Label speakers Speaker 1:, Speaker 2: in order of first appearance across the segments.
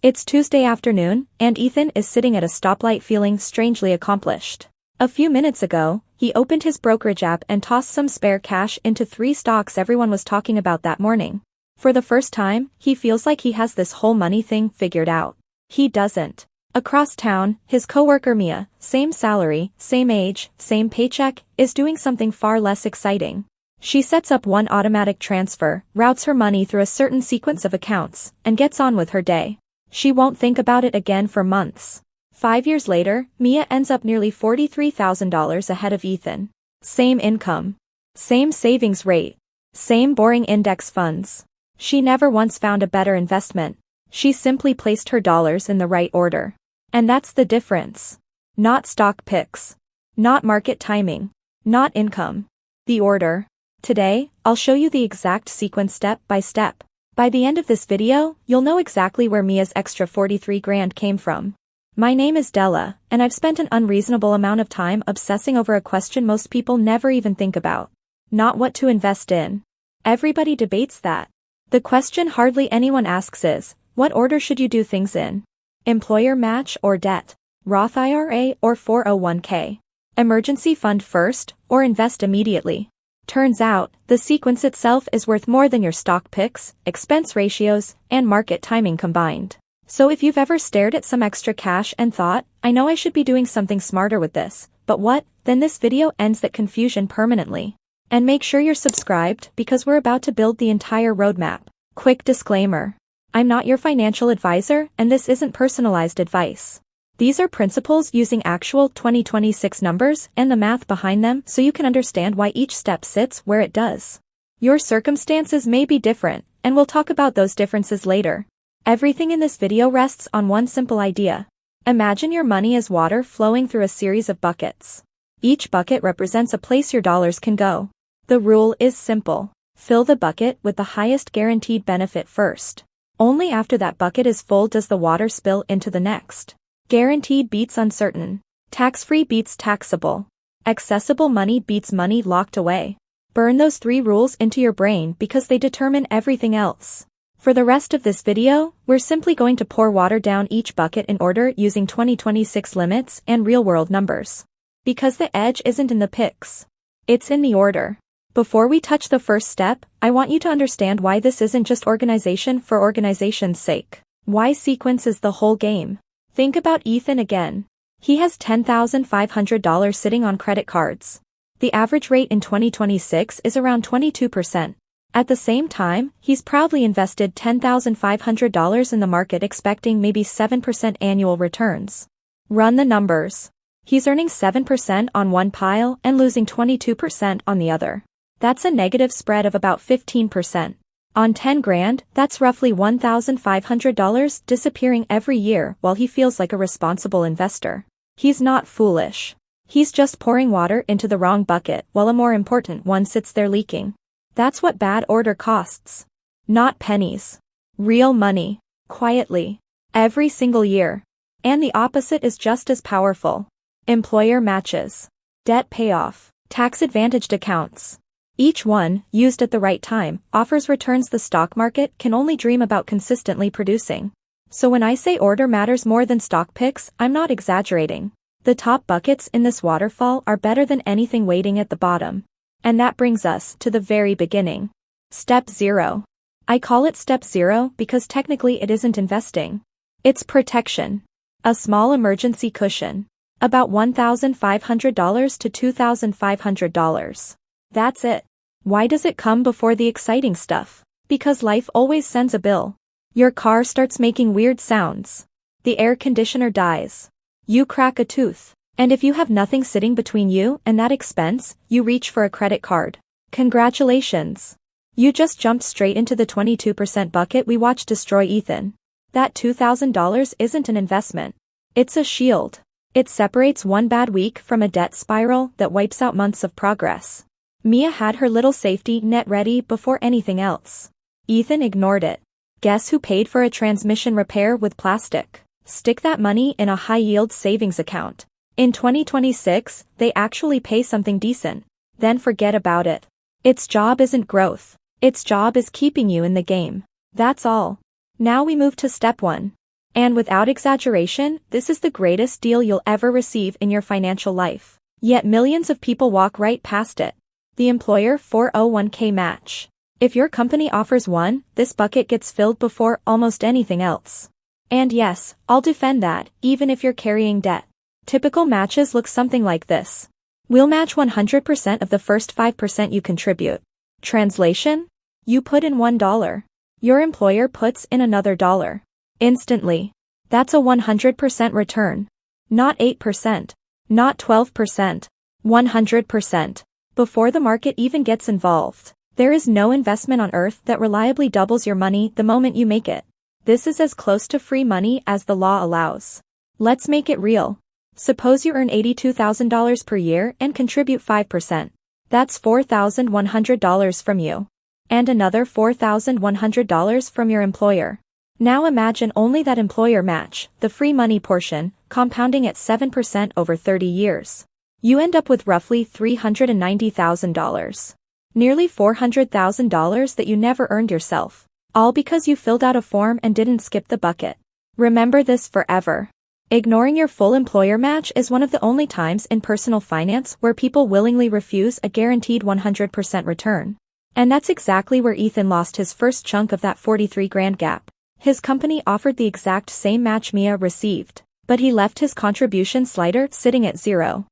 Speaker 1: It's Tuesday afternoon, and Ethan is sitting at a stoplight feeling strangely accomplished. A few minutes ago, he opened his brokerage app and tossed some spare cash into 3 stocks everyone was talking about that morning. For the first time, he feels like he has this whole money thing figured out. He doesn't. Across town, his coworker Mia, same salary, same age, same paycheck, is doing something far less exciting. She sets up one automatic transfer, routes her money through a certain sequence of accounts, and gets on with her day. She won't think about it again for months. 5 years later, Mia ends up nearly $43,000 ahead of Ethan. Same income. Same savings rate. Same boring index funds. She never once found a better investment. She simply placed her dollars in the right order. And that's the difference. Not stock picks. Not market timing. Not income. The order. Today, I'll show you the exact sequence step by step. By the end of this video, you'll know exactly where Mia's extra 43 grand came from. My name is Della, and I've spent an unreasonable amount of time obsessing over a question most people never even think about. Not what to invest in. Everybody debates that. The question hardly anyone asks is, what order should you do things in? Employer match or debt? Roth IRA or 401k? Emergency fund first, or invest immediately? Turns out, the sequence itself is worth more than your stock picks, expense ratios, and market timing combined. So if you've ever stared at some extra cash and thought, I know I should be doing something smarter with this, but what, then this video ends that confusion permanently. And make sure you're subscribed because we're about to build the entire roadmap. Quick disclaimer. I'm not your financial advisor, and this isn't personalized advice. These are principles using actual 2026 numbers and the math behind them so you can understand why each step sits where it does. Your circumstances may be different, and we'll talk about those differences later. Everything in this video rests on one simple idea. Imagine your money as water flowing through a series of buckets. Each bucket represents a place your dollars can go. The rule is simple. Fill the bucket with the highest guaranteed benefit first. Only after that bucket is full does the water spill into the next. Guaranteed beats uncertain. Tax-free beats taxable. Accessible money beats money locked away. Burn those 3 rules into your brain because they determine everything else. For the rest of this video, we're simply going to pour water down each bucket in order using 2026 limits and real-world numbers. Because the edge isn't in the picks. It's in the order. Before we touch the first step, I want you to understand why this isn't just organization for organization's sake. Why sequence is the whole game. Think about Ethan again. He has $10,500 sitting on credit cards. The average rate in 2026 is around 22%. At the same time, he's proudly invested $10,500 in the market expecting maybe 7% annual returns. Run the numbers. He's earning 7% on one pile and losing 22% on the other. That's a negative spread of about 15%. On 10 grand, that's roughly $1,500 disappearing every year while he feels like a responsible investor. He's not foolish. He's just pouring water into the wrong bucket while a more important one sits there leaking. That's what bad order costs. Not pennies. Real money. Quietly. Every single year. And the opposite is just as powerful. Employer matches. Debt payoff. Tax-advantaged accounts. Each one, used at the right time, offers returns the stock market can only dream about consistently producing. So when I say order matters more than stock picks, I'm not exaggerating. The top buckets in this waterfall are better than anything waiting at the bottom. And that brings us to the very beginning. Step 0. I call it Step 0 because technically it isn't investing. It's protection. A small emergency cushion. About $1,500 to $2,500. That's it. Why does it come before the exciting stuff? Because life always sends a bill. Your car starts making weird sounds. The air conditioner dies. You crack a tooth. And if you have nothing sitting between you and that expense, you reach for a credit card. Congratulations. You just jumped straight into the 22% bucket we watched destroy Ethan. That $2,000 isn't an investment. It's a shield. It separates one bad week from a debt spiral that wipes out months of progress. Mia had her little safety net ready before anything else. Ethan ignored it. Guess who paid for a transmission repair with plastic? Stick that money in a high-yield savings account. In 2026, they actually pay something decent. Then forget about it. Its job isn't growth. Its job is keeping you in the game. That's all. Now we move to step 1. And without exaggeration, this is the greatest deal you'll ever receive in your financial life. Yet millions of people walk right past it. The employer 401k match. If your company offers one, this bucket gets filled before almost anything else. And yes, I'll defend that, even if you're carrying debt. Typical matches look something like this. We'll match 100% of the first 5% you contribute. Translation? You put in $1. Your employer puts in another $1. Instantly. That's a 100% return. Not 8%. Not 12%. 100%. Before the market even gets involved. There is no investment on earth that reliably doubles your money the moment you make it. This is as close to free money as the law allows. Let's make it real. Suppose you earn $82,000 per year and contribute 5%. That's $4,100 from you. And another $4,100 from your employer. Now imagine only that employer match, the free money portion, compounding at 7% over 30 years. You end up with roughly $390,000. Nearly $400,000 that you never earned yourself. All because you filled out a form and didn't skip the bucket. Remember this forever. Ignoring your full employer match is one of the only times in personal finance where people willingly refuse a guaranteed 100% return. And that's exactly where Ethan lost his first chunk of that 43 grand gap. His company offered the exact same match Mia received, but he left his contribution slider sitting at 0.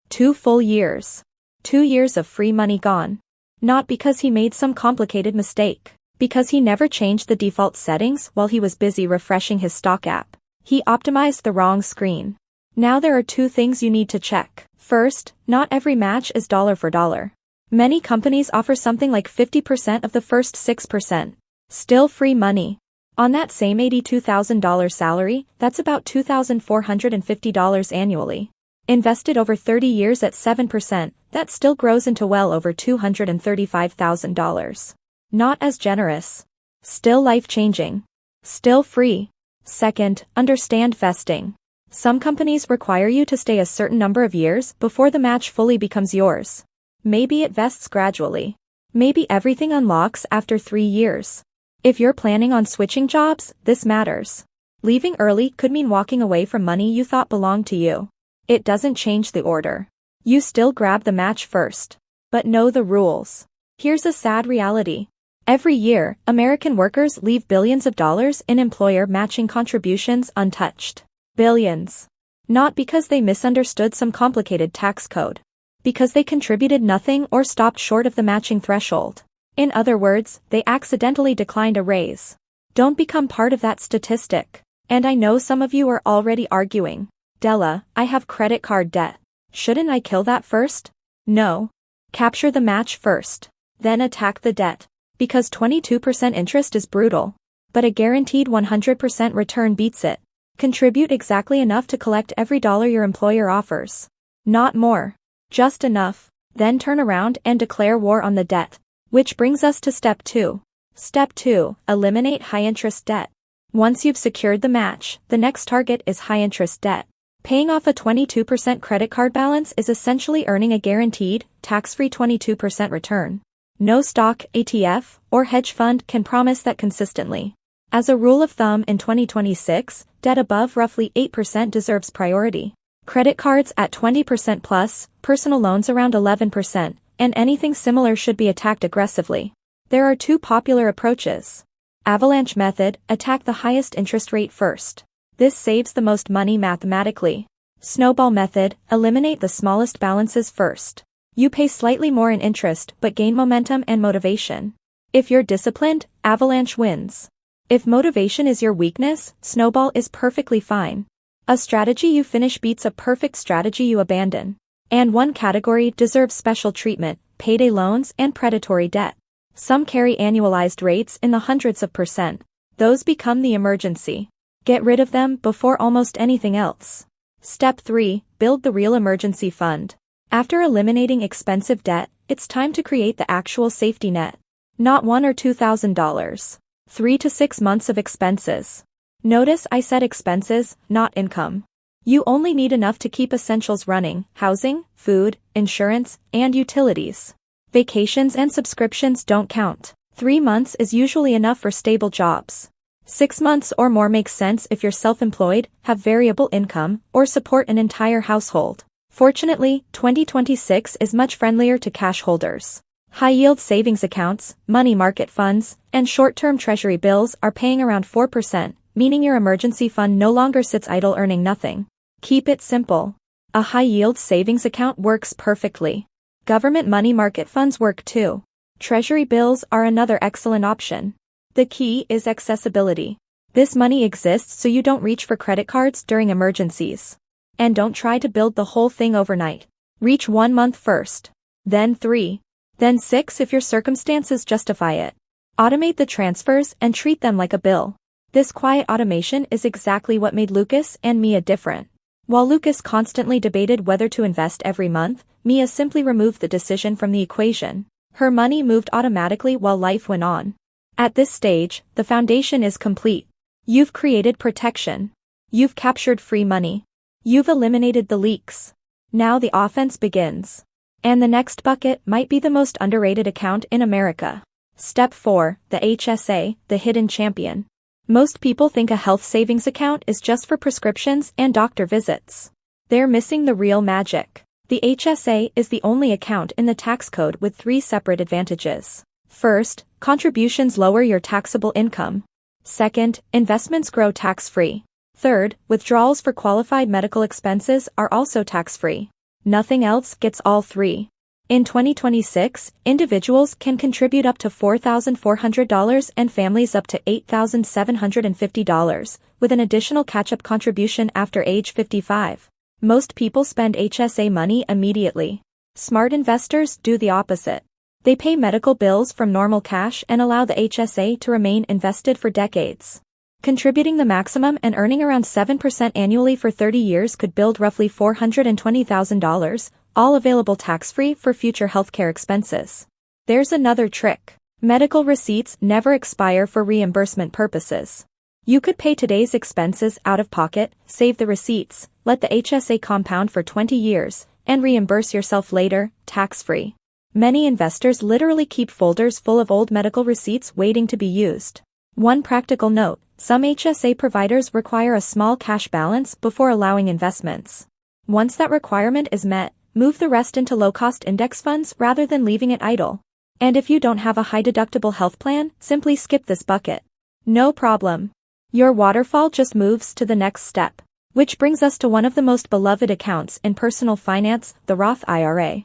Speaker 1: 2 full years. 2 years of free money gone. Not because he made some complicated mistake, because he never changed the default settings while he was busy refreshing his stock app. He optimized the wrong screen. Now there are 2 things you need to check. First, not every match is dollar for dollar. Many companies offer something like 50% of the first 6%. Still free money. On that same $82,000 salary, that's about $2,450 annually. Invested over 30 years at 7%, that still grows into well over $235,000. Not as generous. Still life-changing. Still free. Second, understand vesting. Some companies require you to stay a certain number of years before the match fully becomes yours. Maybe it vests gradually. Maybe everything unlocks after 3 years. If you're planning on switching jobs, this matters. Leaving early could mean walking away from money you thought belonged to you. It doesn't change the order. You still grab the match first. But know the rules. Here's a sad reality. Every year, American workers leave billions of dollars in employer matching contributions untouched. Billions. Not because they misunderstood some complicated tax code. Because they contributed nothing or stopped short of the matching threshold. In other words, they accidentally declined a raise. Don't become part of that statistic. And I know some of you are already arguing. Della, I have credit card debt. Shouldn't I kill that first? No. Capture the match first. Then attack the debt. Because 22% interest is brutal. But a guaranteed 100% return beats it. Contribute exactly enough to collect every dollar your employer offers. Not more. Just enough. Then turn around and declare war on the debt. Which brings us to step 2. Step 2, eliminate high-interest debt. Once you've secured the match, the next target is high-interest debt. Paying off a 22% credit card balance is essentially earning a guaranteed, tax-free 22% return. No stock, ETF, or hedge fund can promise that consistently. As a rule of thumb in 2026, debt above roughly 8% deserves priority. Credit cards at 20% plus, personal loans around 11%, and anything similar should be attacked aggressively. There are 2 popular approaches. Avalanche method, attack the highest interest rate first. This saves the most money mathematically. Snowball method, eliminate the smallest balances first. You pay slightly more in interest but gain momentum and motivation. If you're disciplined, Avalanche wins. If motivation is your weakness, Snowball is perfectly fine. A strategy you finish beats a perfect strategy you abandon. And one category deserves special treatment, payday loans and predatory debt. Some carry annualized rates in the hundreds of %. Those become the emergency. Get rid of them before almost anything else. Step 3, build the real emergency fund. After eliminating expensive debt, it's time to create the actual safety net. Not $1,000 or $2,000. 3 to 6 months of expenses. Notice I said expenses, not income. You only need enough to keep essentials running: housing, food, insurance, and utilities. Vacations and subscriptions don't count. 3 months is usually enough for stable jobs. 6 months or more makes sense if you're self-employed, have variable income, or support an entire household. Fortunately, 2026 is much friendlier to cash holders. High-yield savings accounts, money market funds, and short-term treasury bills are paying around 4%, meaning your emergency fund no longer sits idle earning nothing. Keep it simple. A high-yield savings account works perfectly. Government money market funds work too. Treasury bills are another excellent option. The key is accessibility. This money exists so you don't reach for credit cards during emergencies. And don't try to build the whole thing overnight. Reach 1 month first. Then 3. Then 6 if your circumstances justify it. Automate the transfers and treat them like a bill. This quiet automation is exactly what made Lucas and Mia different. While Lucas constantly debated whether to invest every month, Mia simply removed the decision from the equation. Her money moved automatically while life went on. At this stage, the foundation is complete. You've created protection. You've captured free money. You've eliminated the leaks. Now the offense begins. And the next bucket might be the most underrated account in America. Step 4, the HSA, the hidden champion. Most people think a health savings account is just for prescriptions and doctor visits. They're missing the real magic. The HSA is the only account in the tax code with 3 separate advantages. First, contributions lower your taxable income. Second, investments grow tax-free. Third, withdrawals for qualified medical expenses are also tax-free. Nothing else gets all 3. In 2026, individuals can contribute up to $4,400 and families up to $8,750, with an additional catch-up contribution after age 55. Most people spend HSA money immediately. Smart investors do the opposite. They pay medical bills from normal cash and allow the HSA to remain invested for decades. Contributing the maximum and earning around 7% annually for 30 years could build roughly $420,000, all available tax-free for future healthcare expenses. There's another trick. Medical receipts never expire for reimbursement purposes. You could pay today's expenses out of pocket, save the receipts, let the HSA compound for 20 years, and reimburse yourself later, tax-free. Many investors literally keep folders full of old medical receipts waiting to be used. One practical note. Some HSA providers require a small cash balance before allowing investments. Once that requirement is met, move the rest into low-cost index funds rather than leaving it idle. And if you don't have a high-deductible health plan, simply skip this bucket. No problem. Your waterfall just moves to the next step. Which brings us to one of the most beloved accounts in personal finance, the Roth IRA.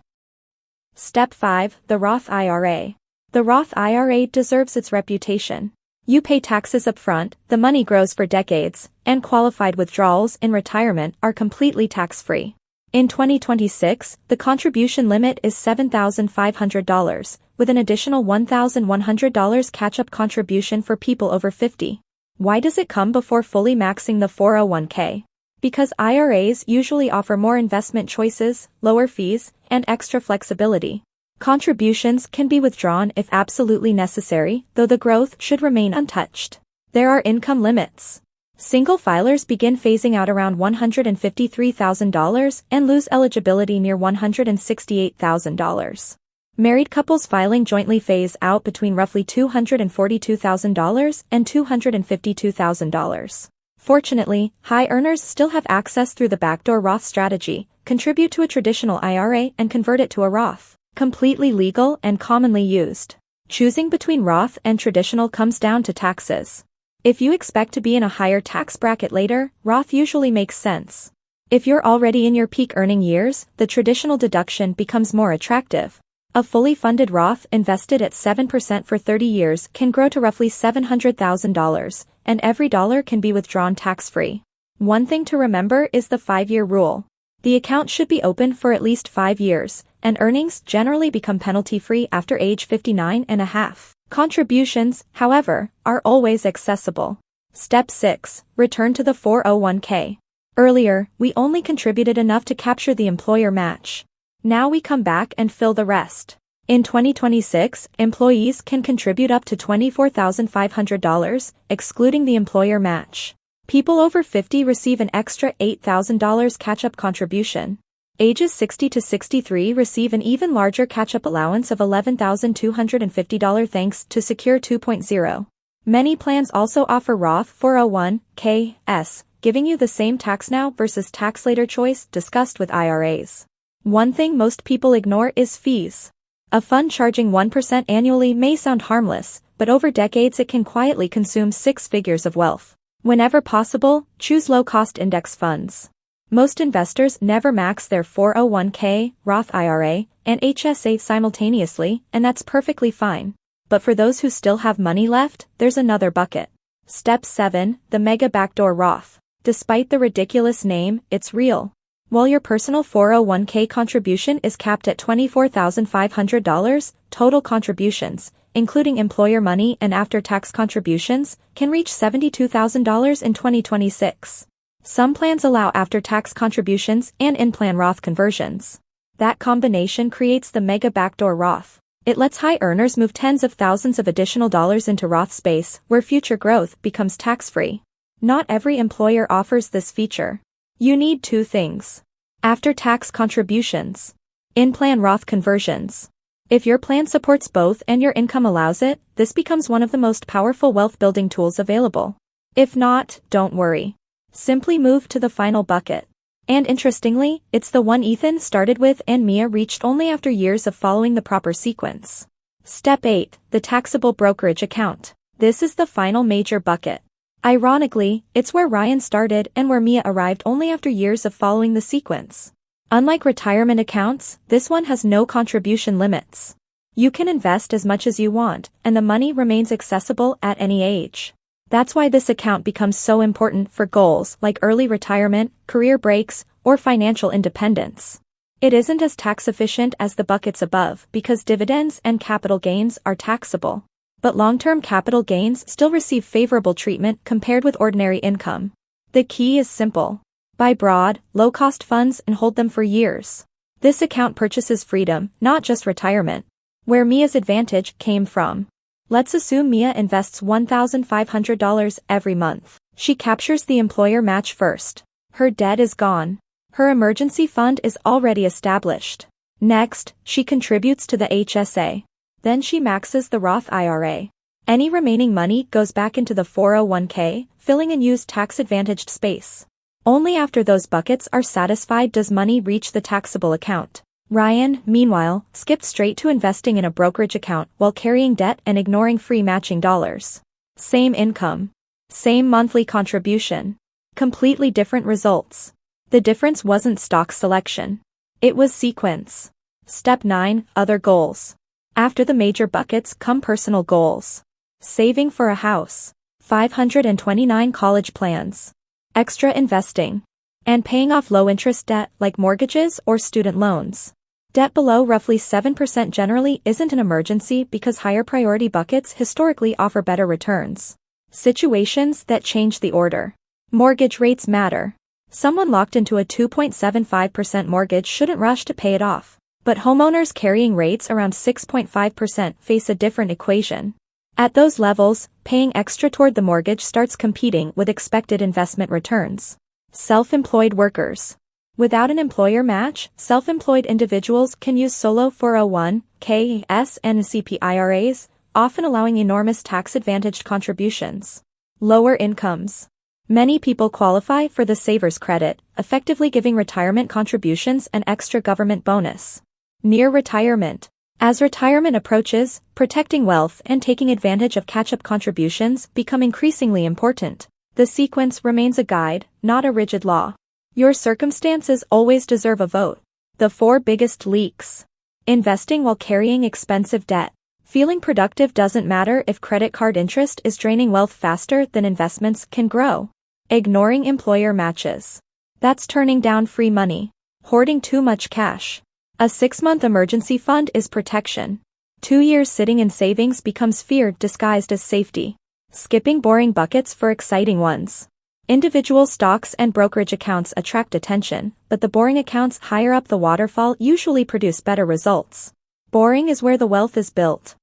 Speaker 1: Step 5, the Roth IRA. The Roth IRA deserves its reputation. You pay taxes up front, the money grows for decades, and qualified withdrawals in retirement are completely tax-free. In 2026, the contribution limit is $7,500, with an additional $1,100 catch-up contribution for people over 50. Why does it come before fully maxing the 401k? Because IRAs usually offer more investment choices, lower fees, and extra flexibility. Contributions can be withdrawn if absolutely necessary, though the growth should remain untouched. There are income limits. Single filers begin phasing out around $153,000 and lose eligibility near $168,000. Married couples filing jointly phase out between roughly $242,000 and $252,000. Fortunately, high earners still have access through the backdoor Roth strategy, contribute to a traditional IRA and convert it to a Roth. Completely legal and commonly used. Choosing between Roth and traditional comes down to taxes. If you expect to be in a higher tax bracket later, Roth usually makes sense. If you're already in your peak earning years, the traditional deduction becomes more attractive. A fully funded Roth invested at 7% for 30 years can grow to roughly $700,000, and every dollar can be withdrawn tax-free. One thing to remember is the 5-year rule. The account should be open for at least 5 years, and earnings generally become penalty-free after age 59 and a half. Contributions, however, are always accessible. Step 6. Return to the 401k. Earlier, we only contributed enough to capture the employer match. Now we come back and fill the rest. In 2026, employees can contribute up to $24,500, excluding the employer match. People over 50 receive an extra $8,000 catch-up contribution. Ages 60 to 63 receive an even larger catch-up allowance of $11,250 thanks to Secure 2.0. Many plans also offer Roth 401(k)s, giving you the same tax now versus tax later choice discussed with IRAs. One thing most people ignore is fees. A fund charging 1% annually may sound harmless, but over decades it can quietly consume six figures of wealth. Whenever possible, choose low-cost index funds. Most investors never max their 401(k), Roth IRA, and HSA simultaneously, and that's perfectly fine. But for those who still have money left, there's another bucket. Step 7, the Mega Backdoor Roth. Despite the ridiculous name, it's real. While your personal 401(k) contribution is capped at $24,500, total contributions, including employer money and after-tax contributions, can reach $72,000 in 2026. Some plans allow after-tax contributions and in-plan Roth conversions. That combination creates the Mega Backdoor Roth. It lets high earners move tens of thousands of additional dollars into Roth space, where future growth becomes tax-free. Not every employer offers this feature. You need two things: after-tax contributions, in-plan Roth conversions. If your plan supports both and your income allows it, this becomes one of the most powerful wealth-building tools available. If not, don't worry. Simply move to the final bucket. And interestingly, it's the one Ethan started with and Mia reached only after years of following the proper sequence. Step 8, the taxable brokerage account. This is the final major bucket. Ironically, it's where Ryan started and where Mia arrived only after years of following the sequence. Unlike retirement accounts, this one has no contribution limits. You can invest as much as you want, and the money remains accessible at any age. That's why this account becomes so important for goals like early retirement, career breaks, or financial independence. It isn't as tax efficient as the buckets above because dividends and capital gains are taxable. But long-term capital gains still receive favorable treatment compared with ordinary income. The key is simple. Buy broad, low-cost funds and hold them for years. This account purchases freedom, not just retirement. Where Mia's advantage came from. Let's assume Mia invests $1,500 every month. She captures the employer match first. Her debt is gone. Her emergency fund is already established. Next, she contributes to the HSA. Then she maxes the Roth IRA. Any remaining money goes back into the 401(k), filling unused tax-advantaged space. Only after those buckets are satisfied does money reach the taxable account. Ryan, meanwhile, skipped straight to investing in a brokerage account while carrying debt and ignoring free matching dollars. Same income. Same monthly contribution. Completely different results. The difference wasn't stock selection. It was sequence. Step 9, other goals. After the major buckets come personal goals. Saving for a house. 529 college plans. Extra investing. And paying off low-interest debt like mortgages or student loans. Debt below roughly 7% generally isn't an emergency because higher priority buckets historically offer better returns. Situations that change the order. Mortgage rates matter. Someone locked into a 2.75% mortgage shouldn't rush to pay it off. But homeowners carrying rates around 6.5% face a different equation. At those levels, paying extra toward the mortgage starts competing with expected investment returns. Self-employed workers. Without an employer match, self-employed individuals can use solo 401(k)s and CP IRAs, often allowing enormous tax-advantaged contributions. Lower incomes. Many people qualify for the Saver's Credit, effectively giving retirement contributions an extra government bonus. Near retirement. As retirement approaches, protecting wealth and taking advantage of catch-up contributions become increasingly important. The sequence remains a guide, not a rigid law. Your circumstances always deserve a vote. The 4 biggest leaks. Investing while carrying expensive debt. Feeling productive doesn't matter if credit card interest is draining wealth faster than investments can grow. Ignoring employer matches. That's turning down free money. Hoarding too much cash. A 6-month emergency fund is protection. 2 years sitting in savings becomes fear disguised as safety. Skipping boring buckets for exciting ones. Individual stocks and brokerage accounts attract attention, but the boring accounts higher up the waterfall usually produce better results. Boring is where the wealth is built.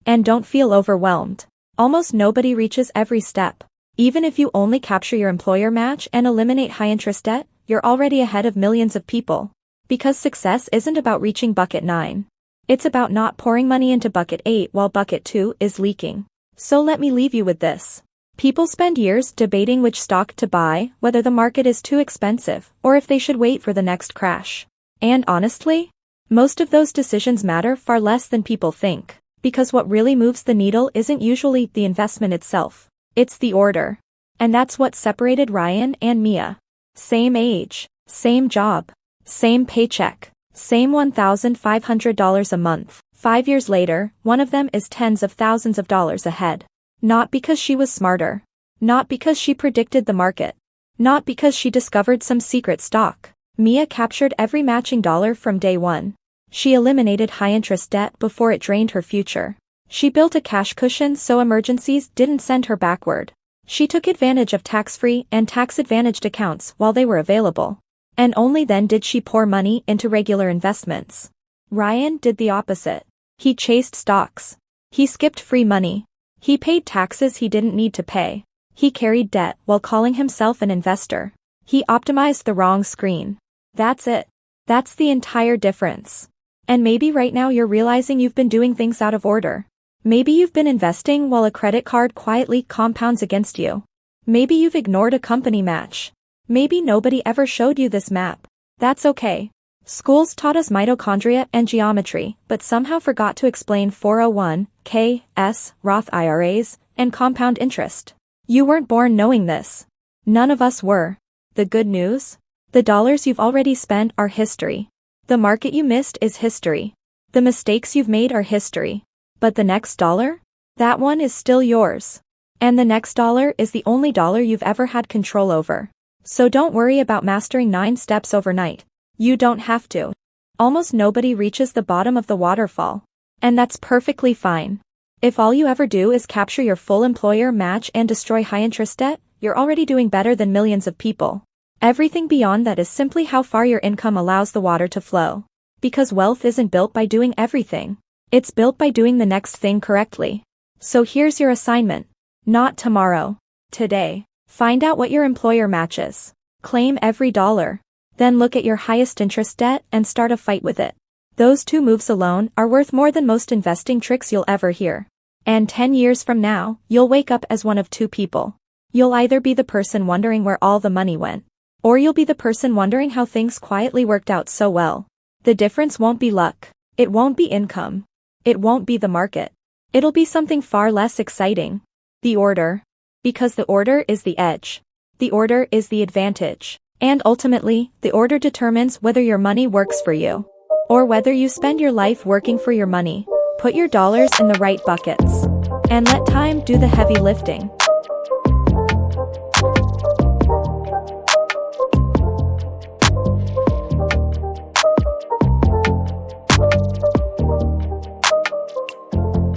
Speaker 1: And don't feel overwhelmed. Almost nobody reaches every step. Even if you only capture your employer match and eliminate high-interest debt, you're already ahead of millions of people. Because success isn't about reaching bucket 9. It's about not pouring money into bucket 8 while bucket 2 is leaking. So let me leave you with this. People spend years debating which stock to buy, whether the market is too expensive, or if they should wait for the next crash. And honestly, most of those decisions matter far less than people think, because what really moves the needle isn't usually the investment itself. It's the order. And that's what separated Ryan and Mia. Same age, same job, same paycheck, same $1,500 a month. 5 years later, one of them is tens of thousands of dollars ahead. Not because she was smarter. Not because she predicted the market. Not because she discovered some secret stock. Mia captured every matching dollar from day one. She eliminated high-interest debt before it drained her future. She built a cash cushion so emergencies didn't send her backward. She took advantage of tax-free and tax-advantaged accounts while they were available. And only then did she pour money into regular investments. Ryan did the opposite. He chased stocks. He skipped free money. He paid taxes he didn't need to pay. He carried debt while calling himself an investor. He optimized the wrong screen. That's it. That's the entire difference. And maybe right now you're realizing you've been doing things out of order. Maybe you've been investing while a credit card quietly compounds against you. Maybe you've ignored a company match. Maybe nobody ever showed you this map. That's okay. Schools taught us mitochondria and geometry, but somehow forgot to explain 401(k)s, Roth IRAs, and compound interest. You weren't born knowing this. None of us were. The good news? The dollars you've already spent are history. The market you missed is history. The mistakes you've made are history. But the next dollar? That one is still yours. And the next dollar is the only dollar you've ever had control over. So don't worry about mastering 9 steps overnight. You don't have to. Almost nobody reaches the bottom of the waterfall. And that's perfectly fine. If all you ever do is capture your full employer match and destroy high-interest debt, you're already doing better than millions of people. Everything beyond that is simply how far your income allows the water to flow. Because wealth isn't built by doing everything. It's built by doing the next thing correctly. So here's your assignment. Not tomorrow. Today. Find out what your employer matches. Claim every dollar. Then look at your highest interest debt and start a fight with it. Those 2 moves alone are worth more than most investing tricks you'll ever hear. And 10 years from now, you'll wake up as one of 2 people. You'll either be the person wondering where all the money went. Or you'll be the person wondering how things quietly worked out so well. The difference won't be luck. It won't be income. It won't be the market. It'll be something far less exciting. The order. Because the order is the edge. The order is the advantage. And ultimately, the order determines whether your money works for you. Or whether you spend your life working for your money. Put your dollars in the right buckets. And let time do the heavy lifting.